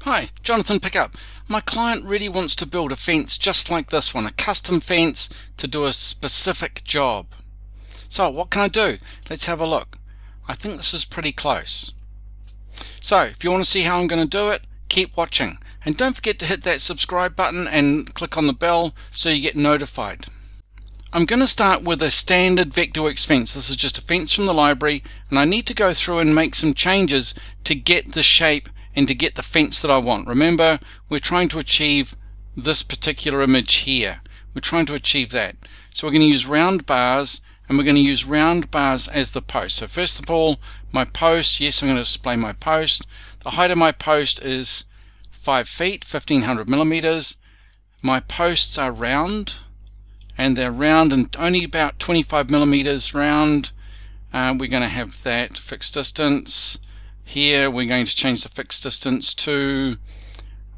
Hi, Jonathan Pickup. My client really wants to build a fence just like this one, a custom fence to do a specific job. So what can I do? Let's have a look. I think this is pretty close. So if you want to see how I'm going to do it, keep watching. And don't forget to hit that subscribe button and click on the bell so you get notified. I'm going to start with a standard Vectorworks fence. This is just a fence from the library, and I need to go through and make some changes to get the shape and to get the fence that I want. Remember, we're trying to achieve this particular image here. We're trying to achieve that. So we're going to use round bars, and we're going to use round bars as the post. So first of all, my post, yes, I'm going to display my post. The height of my post is 5 feet, 1500 millimeters. My posts are round, and they're round and only about 25 millimeters round. We're going to have that fixed distance. Here we're going to change the fixed distance to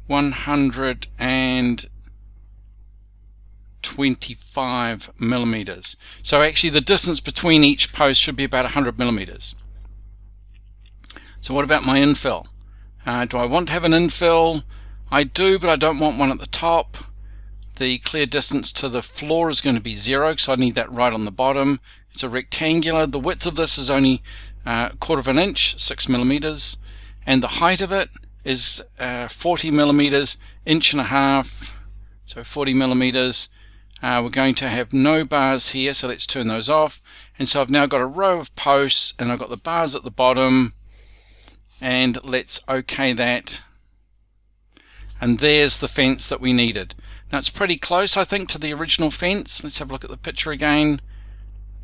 125 millimeters. So actually the distance between each post should be about 100 millimeters. So what about my infill? Do I want to have an infill? I do, but I don't want one at the top. The clear distance to the floor is going to be 0, so I need that right on the bottom. It's a rectangular. The width of this is only a quarter of an inch, 6 millimeters, and the height of it is 40 millimeters, inch and a half, so 40 millimeters. We're going to have no bars here, so let's turn those off. And so I've now got a row of posts, and I've got the bars at the bottom, and let's OK that. And there's the fence that we needed. Now it's pretty close, I think, to the original fence. Let's have a look at the picture again.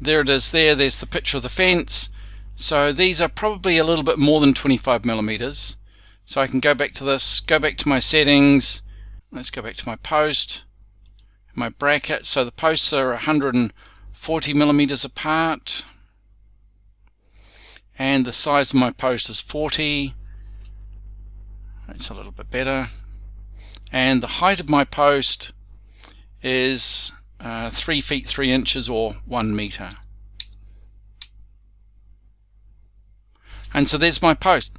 There it is there. There's the picture of the fence. So these are probably a little bit more than 25 millimeters. So I can go back to this, go back to my settings. Let's go back to my post, my bracket. So the posts are 140 millimeters apart. And the size of my post is 40. That's a little bit better. And the height of my post is 3 feet 3 inches or 1 meter. And so there's my post.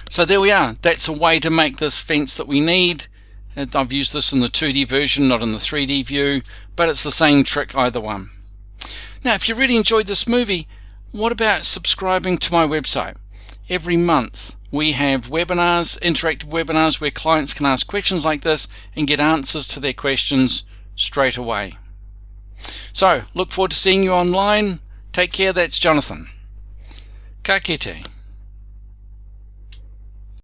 So there we are. That's a way to make this fence that we need. And I've used this in the 2D version, not in the 3D view, but it's the same trick either one. Now if you really enjoyed this movie, what about subscribing to my website? Every month we have webinars, interactive webinars, where clients can ask questions like this and get answers to their questions straight away. So look forward to seeing you online. Take care. That's Jonathan. Ka kite.